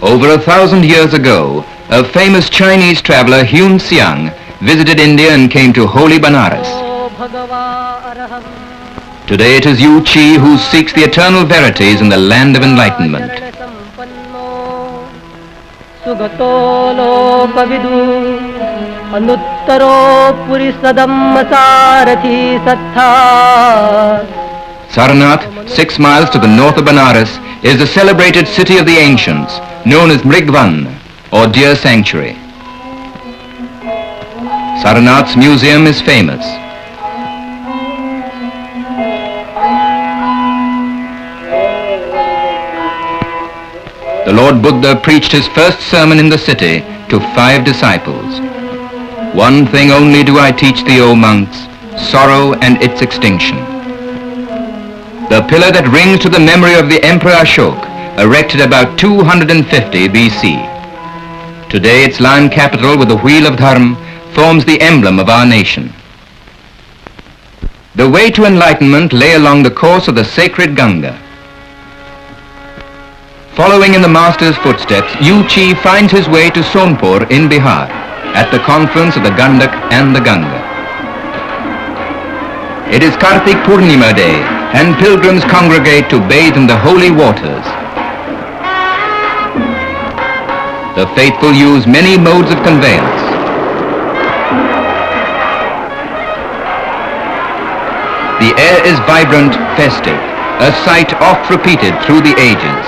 Over 1,000 years ago, a famous Chinese traveler, Yun Xiang, visited India and came to holy Banaras. Today it is Yu Chi who seeks the eternal verities in the Land of Enlightenment. Sarnath, 6 miles to the north of Banaras, is the celebrated city of the ancients, known as Mrigvan, or Deer Sanctuary. Sarnath's museum is famous. The Lord Buddha preached his first sermon in the city to 5 disciples. One thing only do I teach thee, O monks, sorrow and its extinction. The pillar that rings to the memory of the Emperor Ashoka, erected about 250 BC. Today its lion capital with the wheel of Dharma forms the emblem of our nation. The way to enlightenment lay along the course of the sacred Ganga. Following in the master's footsteps, Yu Chi finds his way to Sonpur in Bihar, at the confluence of the Gandak and the Ganga. It is Kartik Purnima day, and pilgrims congregate to bathe in the holy waters. The faithful use many modes of conveyance. The air is vibrant, festive, a sight oft repeated through the ages.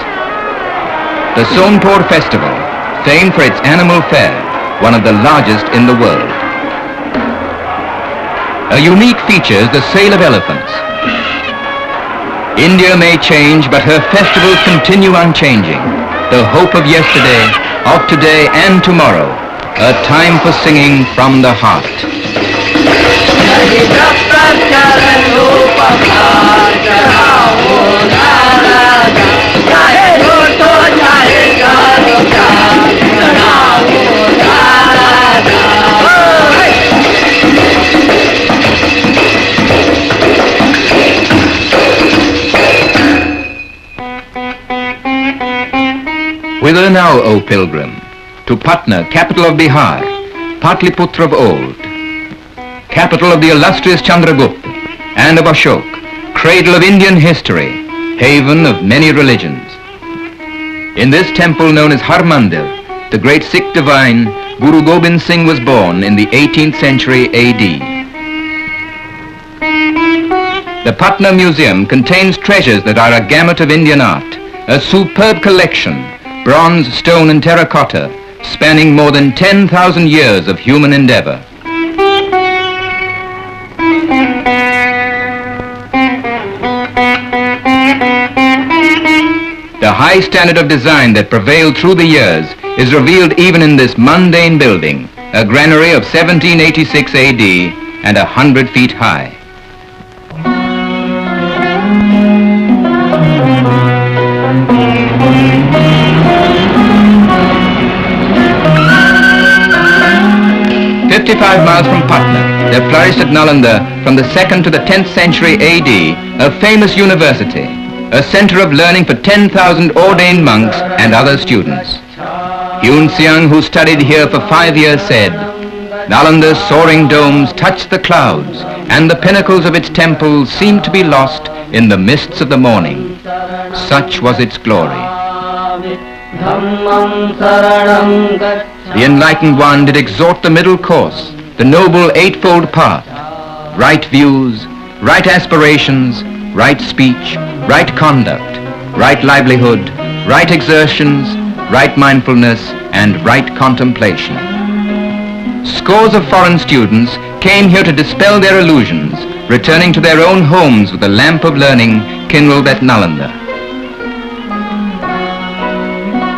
The Sonpur festival, famed for its animal fair, one of the largest in the world. A unique feature is the sale of elephants. India may change, but her festivals continue unchanging. The hope of yesterday, of today and tomorrow, a time for singing from the heart. Whither now, O pilgrim? To Patna, capital of Bihar, Patliputra of old, capital of the illustrious Chandragupta and of Ashok, cradle of Indian history, haven of many religions. In this temple known as Har Mandir, the great Sikh divine Guru Gobind Singh was born in the 18th century AD. The Patna Museum contains treasures that are a gamut of Indian art, a superb collection, bronze, stone and terracotta, spanning more than 10,000 years of human endeavor. The high standard of design that prevailed through the years is revealed even in this mundane building, a granary of 1786 AD and 100 feet high. Miles from Patna, there flourished at Nalanda from the 2nd to the 10th century AD a famous university, a center of learning for 10,000 ordained monks and other students. Yun Xiang, who studied here for 5 years, said, "Nalanda's soaring domes touched the clouds, and the pinnacles of its temples seemed to be lost in the mists of the morning. Such was its glory." The enlightened one did exhort the middle course, the noble eightfold path, right views, right aspirations, right speech, right conduct, right livelihood, right exertions, right mindfulness, and right contemplation. Scores of foreign students came here to dispel their illusions, returning to their own homes with the lamp of learning kindled at Nalanda.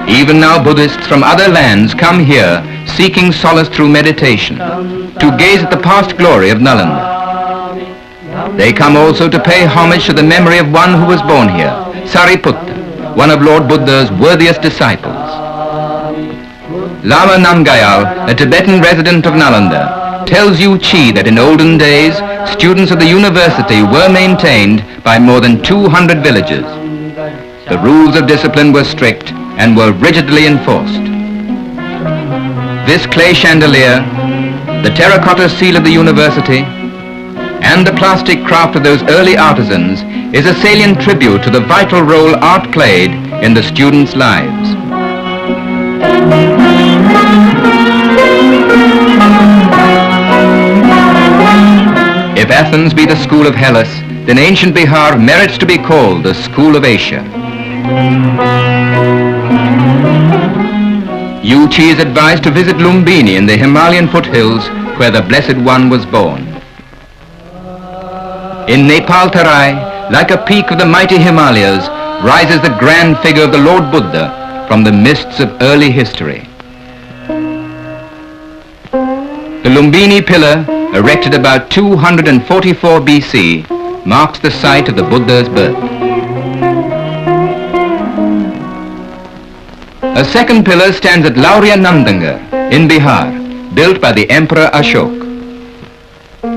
Even now Buddhists from other lands come here seeking solace through meditation, to gaze at the past glory of Nalanda. They come also to pay homage to the memory of one who was born here, Sariputta, one of Lord Buddha's worthiest disciples. Lama Namgyal, a Tibetan resident of Nalanda, tells Yu Chi that in olden days, students of the university were maintained by more than 200 villagers. The rules of discipline were strict and were rigidly enforced. This clay chandelier, the terracotta seal of the university, and the plastic craft of those early artisans is a salient tribute to the vital role art played in the students' lives. If Athens be the school of Hellas, then ancient Bihar merits to be called the school of Asia. Yu Chi is advised to visit Lumbini in the Himalayan foothills where the Blessed One was born. In Nepal Tarai, like a peak of the mighty Himalayas, rises the grand figure of the Lord Buddha from the mists of early history. The Lumbini pillar, erected about 244 BC, marks the site of the Buddha's birth. A second pillar stands at Lauriya Nandanga in Bihar, built by the Emperor Ashok.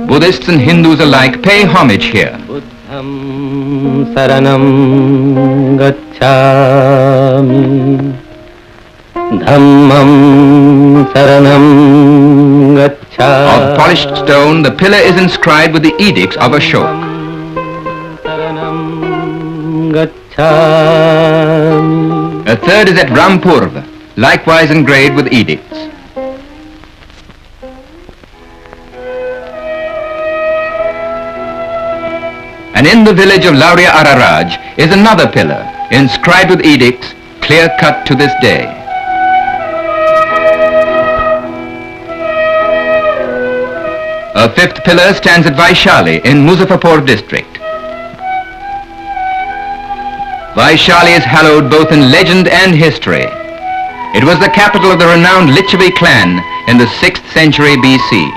Buddhists and Hindus alike pay homage here. Buddham saranam gacchami, dhammam saranam gacchami. Of polished stone, the pillar is inscribed with the edicts of Ashok. Saranam gacchami. A third is at Rampur, likewise engraved with edicts. And in the village of Lauriya Araraj is another pillar, inscribed with edicts, clear-cut to this day. A fifth pillar stands at Vaishali in Muzaffarpur district. Vaishali is hallowed both in legend and history. It was the capital of the renowned Lichavi clan in the 6th century BC.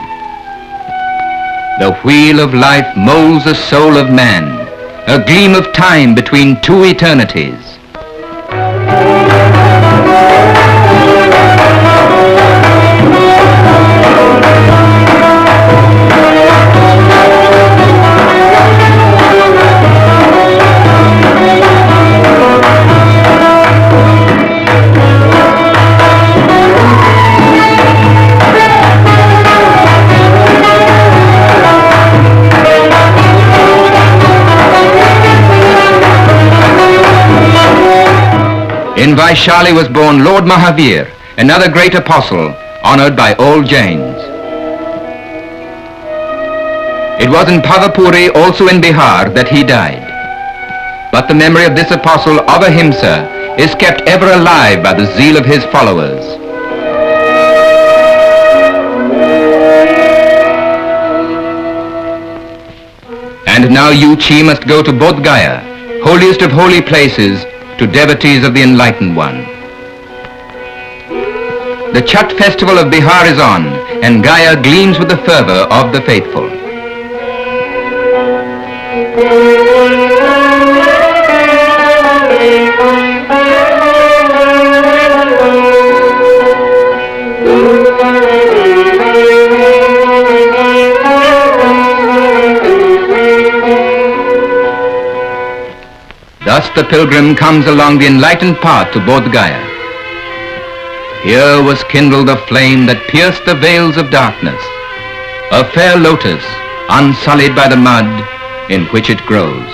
The wheel of life molds the soul of man, a gleam of time between two eternities. In Vaishali was born Lord Mahavir, another great apostle, honored by all Jains. It was in Pavapuri, also in Bihar, that he died. But the memory of this apostle of ahimsa is kept ever alive by the zeal of his followers. And now Yu Chi must go to Bodh Gaya, holiest of holy places, to devotees of the Enlightened One. The Chhat festival of Bihar is on, and Gaya gleams with the fervor of the faithful. Thus the pilgrim comes along the enlightened path to Bodh Gaya. Here was kindled a flame that pierced the veils of darkness, a fair lotus unsullied by the mud in which it grows.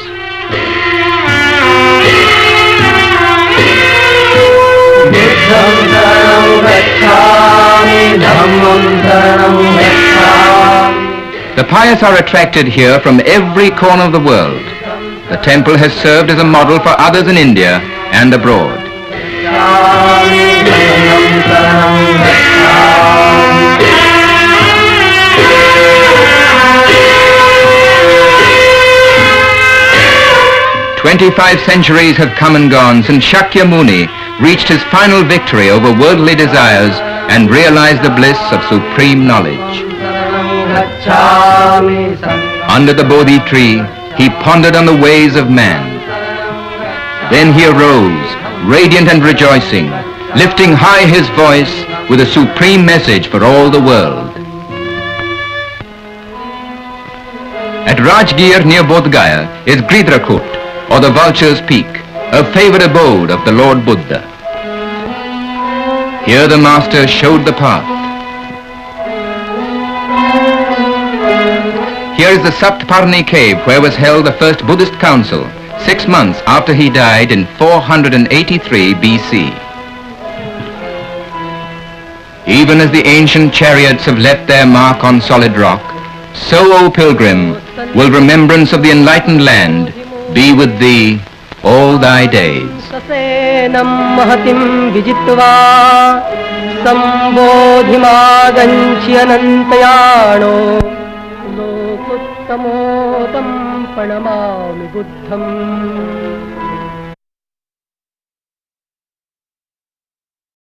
The pious are attracted here from every corner of the world. The temple has served as a model for others in India and abroad. "25 centuries have come and gone since Sakyamuni reached his final victory over worldly desires and realized the bliss of supreme knowledge. Under the Bodhi tree, he pondered on the ways of man. Then he arose, radiant and rejoicing, lifting high his voice with a supreme message for all the world. At Rajgir near Bodh Gaya is Gridrakut, or the Vulture's Peak, a favored abode of the Lord Buddha. Here the Master showed the path. Here is the Saptaparni cave where was held the first Buddhist council, 6 months after he died in 483 BC. Even as the ancient chariots have left their mark on solid rock, so, O pilgrim, will remembrance of the enlightened land be with thee all thy days. Samodam pranamami buddham